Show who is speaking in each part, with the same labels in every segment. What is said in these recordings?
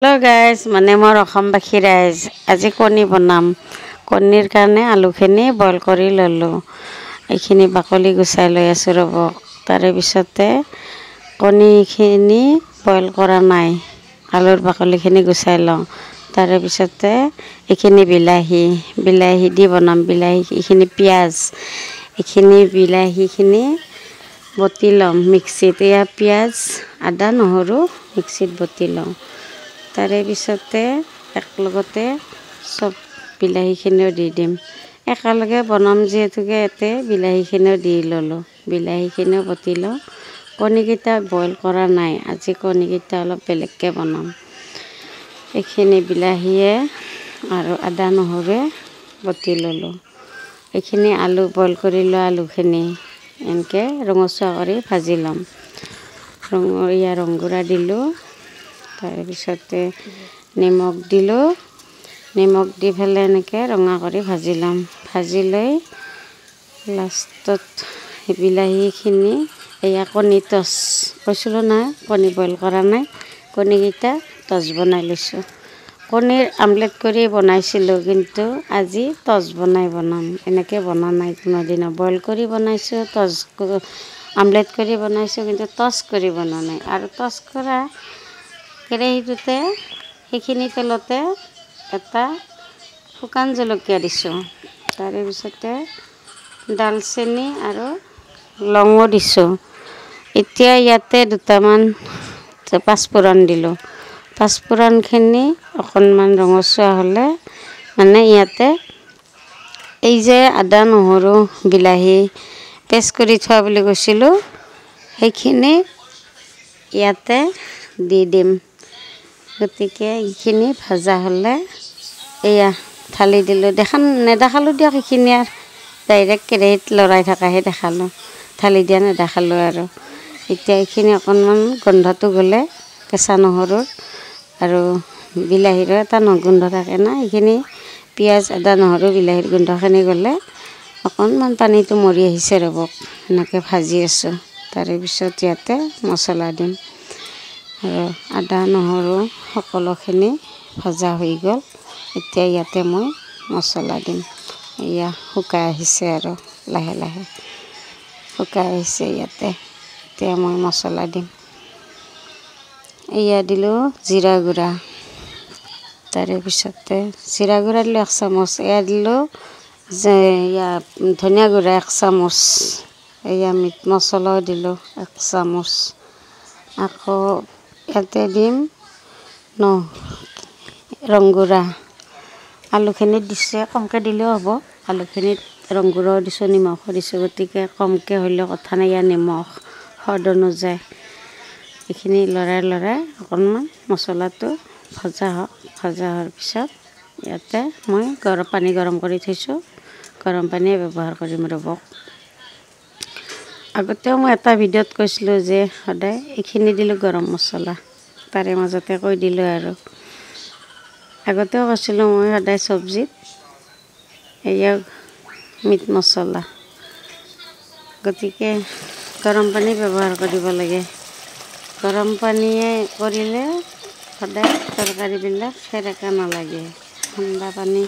Speaker 1: Hello guys, মানে মোৰ অসমবাসী ৰাইজ আজি কণী বনাম। কণীৰ কাৰণে আলুখিনি বইল কৰি ললো। এইখিনি বাকলি গুচাই লৈ আছো ৰব। তাৰে পিছতে কণীখিনি বইল কৰা নাই। আলুৰ বাকলিখিনি গুচাই লওঁ। তাৰে পিছতে এইখিনি বিলাহী দি বনাম। এইখিনি পিয়াজ, এইখিনি বিলাহীখিনি বটি লম মিক্সিত। এয়া পিয়াজ, আদা, নহৰু মিক্সিত বটি লওঁ। তাৰে পিছতে একলগতে সব বিলাহীখিনিও দি দিম। একেলগে বনাম যিহেতুকে ইয়াতে বিলাহীখিনিও দি ললোঁ। বিলাহীখিনিও বটি লওঁ। কণীকেইটা বইল কৰা নাই। আজি কণীকেইটা অলপ বেলেগকৈ বনাম। এইখিনি বিলাহীয়ে আৰু আদা নহৰুৱে বটি ললোঁ। এইখিনি আলু বইল কৰি লোৱা আলুখিনি এনেকৈ ৰঙচুৱা কৰি ভাজি ল'ম। ৰংগুৰা দিলোঁ। তাৰে পিছতে নিমখ দিলোঁ। নিমখ দি পেলাই এনেকৈ ৰঙা কৰি ভাজি ল'ম। ভাজি লৈ লাষ্টত বিলাহীখিনি এয়া কণী টচ কৈছিলোঁ নাই, কণী বইল কৰা নাই। কণীকেইটা টচ বনাই লৈছোঁ। কণীৰ আমলেট কৰি বনাইছিলোঁ, কিন্তু আজি টচ বনাই বনাম। এনেকৈ বনোৱা নাই কোনোদিনো। বইল কৰি বনাইছোঁ, আমলেট কৰি বনাইছোঁ, কিন্তু টচ কৰি বনোৱা নাই। আৰু টচ কৰা কেৰাহীটোতে সেইখিনি তেলতে এটা শুকান জলকীয়া দিছোঁ। তাৰে পিছতে ডালচেনি আৰু লঙো দিছোঁ। এতিয়া ইয়াতে দুটামান পাঁচফোৰণ দিলোঁ। পাঁচফোৰণখিনি অকণমান ৰঙচুৱা হ'লে মানে ইয়াতে এই যে আদা নহৰু বিলাহী পেষ্ট কৰি থোৱা বুলি কৈছিলোঁ, সেইখিনি ইয়াতে দি দিম। গতিকে এইখিনি ভাজা হ'লে এয়া ঢালি দিলোঁ। নেদেখালোঁ দিয়ক, এইখিনি আৰু ডাইৰেক্ট কেৰাহীত লৰাই থকাহে দেখালোঁ। ঢালি দিয়া নেদেখালোঁ আৰু। এতিয়া এইখিনি অকণমান গোন্ধটো গ'লে কেঁচা নহৰুৰ আৰু বিলাহীৰো এটা গোন্ধ থাকে না, এইখিনি পিঁয়াজ আদা নহৰু বিলাহীৰ গোন্ধখিনি গ'লে অকণমান পানীটো মৰি আহিছে ৰ'ব। এনেকৈ ভাজি আছোঁ। তাৰে পিছত ইয়াতে মছলা দিম। আৰু আদা নহৰু সকলোখিনি ভজা হৈ গ'ল। এতিয়া ইয়াতে মই মছলা দিম। এয়া শুকাই আহিছে আৰু লাহে লাহে শুকাই আহিছে ইয়াতে। এতিয়া মই মছলা দিম। এয়া দিলোঁ জিৰা গুড়া। তাৰে পিছতে জিৰা গুড়া দিলোঁ 1 চামুচ। এয়া দিলোঁ ধনিয়া গুড়া 1 চামুচ। এয়া মিট মছলাও দিলোঁ 1 চামুচ। আকৌ ইয়াতে দিম ৰংগুড়া। আলুখিনিত দিছে, কমকৈ দিলেও হ'ব। আলুখিনিত ৰংগুড়াও দিছোঁ, নিমখো দিছোঁ। গতিকে কমকৈ হ'লেও কথা নাই, ইয়াৰ নিমখ সোৱাদ অনুযায়ী। এইখিনি লৰাই অকণমান মছলাটো ভজা হওক। ভজা হোৱাৰ পিছত ইয়াতে মই পানী গৰম কৰি থৈছোঁ। গৰম পানীয়ে ব্যৱহাৰ কৰিম ৰ'ব। আগতেও মই এটা ভিডিঅ'ত কৈছিলোঁ যে সদায় এইখিনি দিলোঁ গৰম মছলা। তাৰে মাজতে কৈ দিলোঁ আৰু। আগতেও কৈছিলোঁ মই সদায় চব্জিত এয়া মিট মছলা। গতিকে গৰম পানী ব্যৱহাৰ কৰিব লাগে। গৰম পানীয়ে কৰিলে সদায় তৰকাৰীবিলাক সেৰেকা নালাগে। ঠাণ্ডা পানী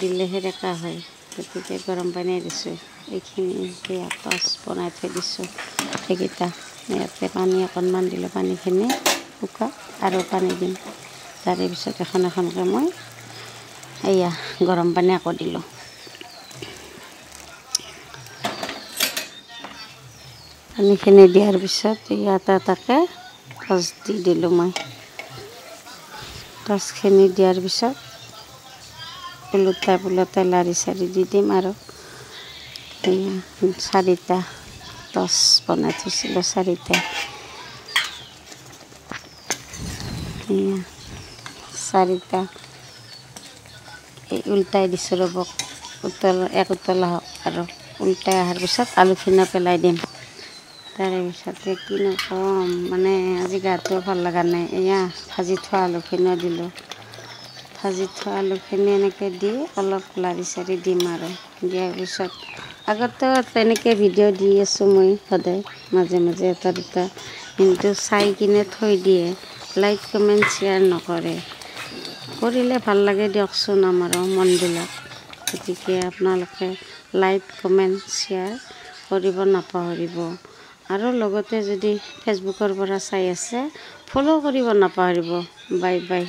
Speaker 1: দিলে সেৰেকা হয়। গতিকে গৰম পানীয়ে দিছোঁ। এইখিনি সেয়া টচ বনাই থৈ দিছোঁ। সেইকেইটা ইয়াতে পানী অকণমান দিলোঁ। পানীখিনি শুকাওক আৰু পানী দিম। তাৰে পিছত এখন এখনকৈ মই এয়া গৰম পানী আকৌ দিলোঁ। পানীখিনি দিয়াৰ পিছত এটা এটাকৈ টচ দি দিলোঁ মই। টচখিনি দিয়াৰ পিছত ওলোটাই লাৰি চাৰি দি দিম। আৰু 4টা টচ বনাই থৈছিলোঁ, 4টা। 4টা উল্টাই দিছোঁ ৰ'ব। উতলা হওক আৰু উল্টাই অহাৰ পিছত আলুখিনি পেলাই দিম। তাৰে পিছতে কিনো ক'ম, মানে আজি গাটো ভাল লগা নাই। এয়া ভাজি থোৱা আলুখিনিও দিলোঁ। ভাজি থোৱা আলুখিনি এনেকৈ দি অলপ লাৰি চাৰি দিম। আৰু দিয়াৰ পিছত আগতেও তেনেকৈ ভিডিঅ' দি আছোঁ মই সদায়, মাজে মাজে এটা দুটা, কিন্তু চাই কিনে থৈ দিয়ে। লাইক কমেণ্ট শ্বেয়াৰ নকৰে। কৰিলে ভাল লাগে দিয়কচোন আমাৰো মনবিলাক। গতিকে আপোনালোকে লাইক কমেণ্ট শ্বেয়াৰ কৰিব নাপাহৰিব। আৰু লগতে যদি ফেচবুকৰ পৰা চাই আছে ফ'ল' কৰিব নাপাহৰিব। Bye bye.